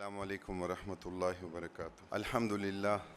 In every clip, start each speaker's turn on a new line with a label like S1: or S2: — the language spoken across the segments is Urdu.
S1: السلام علیکم ورحمۃ اللہ وبرکاتہ۔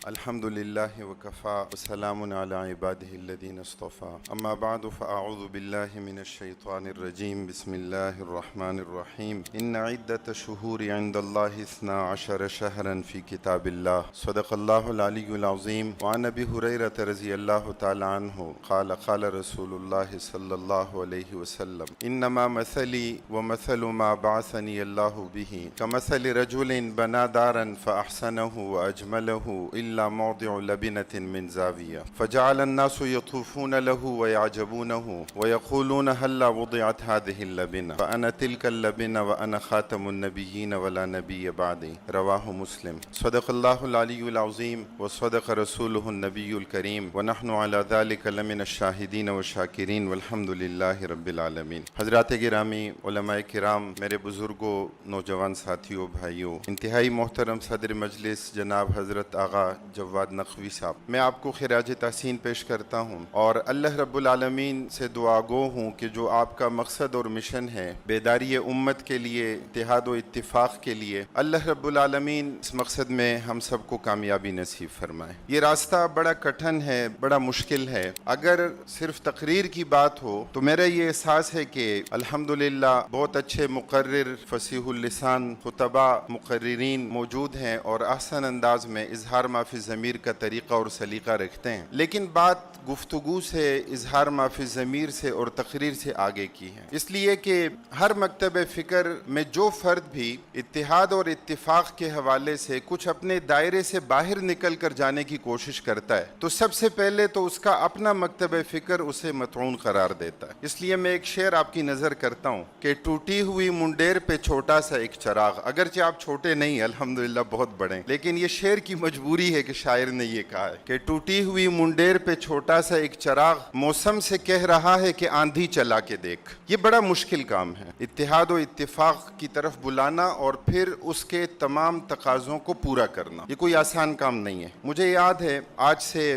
S1: الحمد للہ وکفا وسلام علی عبادہ الذین اصطفیٰ، اما بعد فاعوذ باللہ من الشیطان الرجیم، بسم اللہ الرحمن الرحیم۔ ان عدۃ الشہور عند اللہ 12 شہرا فی کتاب اللہ، صدق اللہ العلی العظیم۔ وعن ابی ہریرہ رضی اللہ تعالی عنہ قال قال رسول اللہ صلی اللہ علیہ وسلم، انما مثلی ومثل ما بعثنی اللہ بہ کمثل رجل بنا دارا فأحسنه وأجمله إلا موضع لبنة من زاوية فجعل الناس يطوفون له ويعجبونه ويقولون هلا وضعت هذه اللبنة فأنا تلك اللبنة وأنا خاتم النبيين ولا نبي بعدي، رواه مسلم۔ صدق الله العلي العظيم وصدق رسوله النبي الكريم ونحن على ذلك لمن الشاهدين والشاكرين والحمد لله رب العالمين۔ حضرات گرامی، علماء کرام، میرے بزرگوں، نوجوان ساتھیوں، بھائیوں، انتہائی محترم صدر مجلس جناب حضرت آغا جواد نقوی صاحب، میں آپ کو خراج تحسین پیش کرتا ہوں اور اللہ رب العالمین سے دعا گو ہوں کہ جو آپ کا مقصد اور مشن ہے بیداری امت کے لیے، اتحاد و اتفاق کے لیے، اللہ رب العالمین اس مقصد میں ہم سب کو کامیابی نصیب فرمائے۔ یہ راستہ بڑا کٹھن ہے، بڑا مشکل ہے۔ اگر صرف تقریر کی بات ہو تو میرا یہ احساس ہے کہ الحمدللہ بہت اچھے مقرر، فصیح اللسان خطباء، مقررین موجود ہیں اور احسن انداز میں اظہار ما فی الضمیر کا طریقہ اور سلیقہ رکھتے ہیں، لیکن بات گفتگو سے، اظہار ما فی الضمیر سے اور تقریر سے آگے کی ہے، اس لیے کہ ہر مکتب فکر میں جو فرد بھی اتحاد اور اتفاق کے حوالے سے کچھ اپنے دائرے سے باہر نکل کر جانے کی کوشش کرتا ہے تو سب سے پہلے تو اس کا اپنا مکتب فکر اسے مطعون قرار دیتا ہے۔ اس لیے میں ایک شعر آپ کی نظر کرتا ہوں کہ ٹوٹی ہوئی منڈیر پہ چھوٹا سا ایک چراغ، اگرچہ آپ چھوٹے نہیں، الحمدللہ بہت بڑے، لیکن یہ شعر کی مجبوری ہے کہ شاعر نے یہ کہا ہے کہ ٹوٹی ہوئی منڈیر پہ چھوٹا سا ایک چراغ موسم سے کہہ رہا ہے کہ آندھی چلا کے دیکھ۔ یہ بڑا مشکل کام ہے، اتحاد و اتفاق کی طرف بلانا اور پھر اس کے تمام تقاضوں کو پورا کرنا، یہ کوئی آسان کام نہیں ہے۔ مجھے یاد ہے آج سے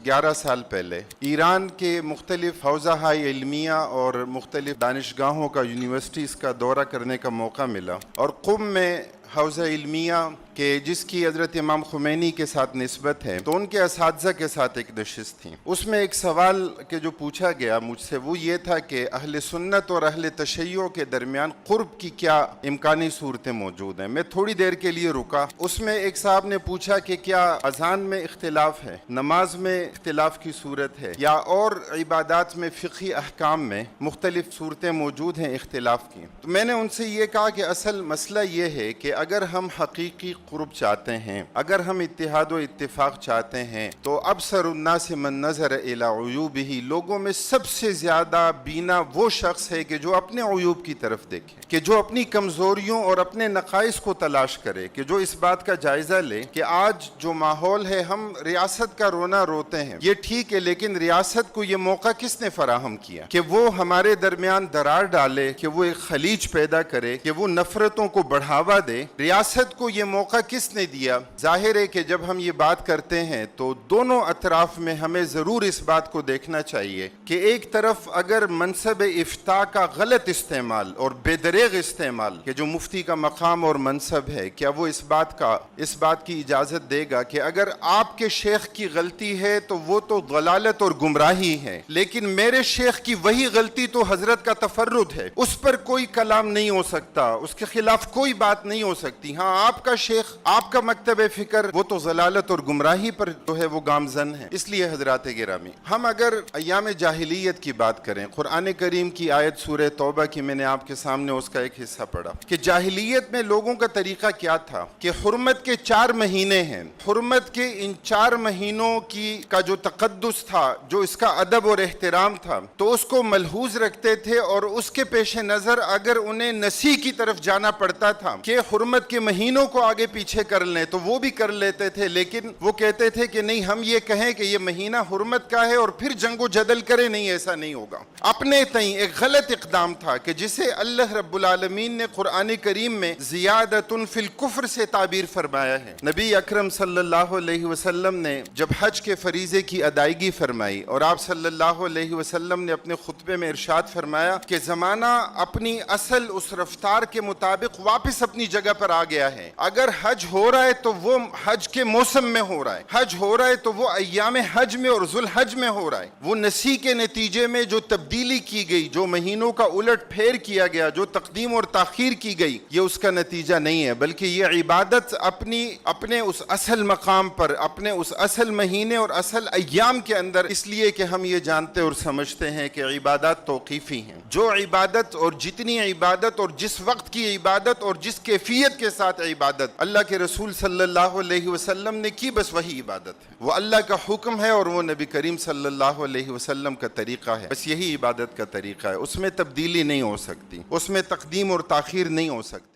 S1: 11 سال پہلے ایران کے مختلف حوزہ ہائی علمیہ اور مختلف دانشگاہوں کا، یونیورسٹیز کا دورہ کرنے کا موقع ملا، اور قم میں حوزہ علمیہ کہ جس کی حضرت امام خمینی کے ساتھ نسبت ہے، تو ان کے اساتذہ کے ساتھ ایک نشست تھی۔ اس میں ایک سوال کہ جو پوچھا گیا مجھ سے وہ یہ تھا کہ اہل سنت اور اہل تشیع کے درمیان قرب کی کیا امکانی صورتیں موجود ہیں۔ میں تھوڑی دیر کے لیے رکا، اس میں ایک صاحب نے پوچھا کہ کیا اذان میں اختلاف ہے، نماز میں اختلاف کی صورت ہے، یا اور عبادات میں، فقہی احکام میں مختلف صورتیں موجود ہیں اختلاف کی۔ تو میں نے ان سے یہ کہا کہ اصل مسئلہ یہ ہے کہ اگر ہم حقیقی قرب چاہتے ہیں، اگر ہم اتحاد و اتفاق چاہتے ہیں، تو ابصر الناس من نظر الی عیوبہ، لوگوں میں سب سے زیادہ بینا وہ شخص ہے کہ جو اپنے عیوب کی طرف دیکھے، کہ جو اپنی کمزوریوں اور اپنے نقائص کو تلاش کرے، کہ جو اس بات کا جائزہ لے کہ آج جو ماحول ہے، ہم ریاست کا رونا روتے ہیں، یہ ٹھیک ہے، لیکن ریاست کو یہ موقع کس نے فراہم کیا کہ وہ ہمارے درمیان درار ڈالے، کہ وہ ایک خلیج پیدا کرے، کہ وہ نفرتوں کو بڑھاوا دے؟ ریاست کو یہ موقع کس نے دیا؟ ظاہر ہے کہ جب ہم یہ بات کرتے ہیں تو دونوں اطراف میں ہمیں ضرور اس بات کو دیکھنا چاہیے کہ ایک طرف اگر منصب افتاء کا غلط استعمال اور بے دریغ استعمال، کہ جو مفتی کا مقام اور منصب ہے، کیا وہ اس بات کی اجازت دے گا کہ اگر آپ کے شیخ کی غلطی ہے تو وہ تو ضلالت اور گمراہی ہے، لیکن میرے شیخ کی وہی غلطی تو حضرت کا تفرد ہے، اس پر کوئی کلام نہیں ہو سکتا، اس کے خلاف کوئی بات نہیں ہو سکتی؟ ہاں، آپ کا شیخ، آپ کا مکتب فکر وہ تو ضلالت اور گمراہی پر جو ہے وہ گامزن ہے۔ اس لیے حضرات گرامی، ہم اگر ایام جاہلیت کی بات کریں، قرآن کریم کی آیت سورہ توبہ کی میں نے آپ کے سامنے اس کا ایک حصہ پڑھا کہ جاہلیت میں لوگوں کا طریقہ کیا تھا کہ حرمت کے 4 مہینے ہیں، حرمت کے ان 4 مہینوں کا جو تقدس تھا، جو اس کا ادب اور احترام تھا، تو اس کو ملحوظ رکھتے تھے، اور اس کے پیش نظر اگر انہیں نسی کی طرف جانا پڑتا تھا کہ حرمت کے مہینوں کو آگے آگے پیچھے کر لیں تو وہ بھی کر لیتے تھے، لیکن وہ کہتے تھے کہ نہیں، ہم یہ کہیں کہ یہ مہینہ حرمت کا ہے اور پھر جنگ و جدل کرے، نہیں، ایسا نہیں ہوگا۔ اپنے تئیں ایک غلط اقدام تھا کہ جسے اللہ رب العالمین نے قرآن کریم میں زیادۃ فی الکفر سے تعبیر فرمایا ہے۔ نبی اکرم صلی اللہ علیہ وسلم نے جب حج کے فریضے کی ادائیگی فرمائی اور آپ صلی اللہ علیہ وسلم نے اپنے خطبے میں ارشاد فرمایا کہ زمانہ اپنی اصل اس رفتار کے مطابق واپس اپنی جگہ پر آ گیا ہے۔ اگر حج ہو رہا ہے تو وہ حج کے موسم میں ہو رہا ہے، حج ہو رہا ہے تو وہ ایام حج میں اور ذوالحج میں ہو رہا ہے۔ وہ نسی کے نتیجے میں جو تبدیلی کی گئی، جو مہینوں کا الٹ پھیر کیا گیا، جو تقدیم اور تاخیر کی گئی، یہ اس کا نتیجہ نہیں ہے، بلکہ یہ عبادت اپنے اس اصل مقام پر، اپنے اس اصل مہینے اور اصل ایام کے اندر، اس لیے کہ ہم یہ جانتے اور سمجھتے ہیں کہ عبادات توقیفی ہیں۔ جو عبادت اور جتنی عبادت اور جس وقت کی عبادت اور جس کیفیت کے ساتھ عبادت اللہ کے رسول صلی اللہ علیہ وسلم نے کی، بس وہی عبادت ہے، وہ اللہ کا حکم ہے اور وہ نبی کریم صلی اللہ علیہ وسلم کا طریقہ ہے، بس یہی عبادت کا طریقہ ہے، اس میں تبدیلی نہیں ہو سکتی، اس میں تقدیم اور تاخیر نہیں ہو سکتی۔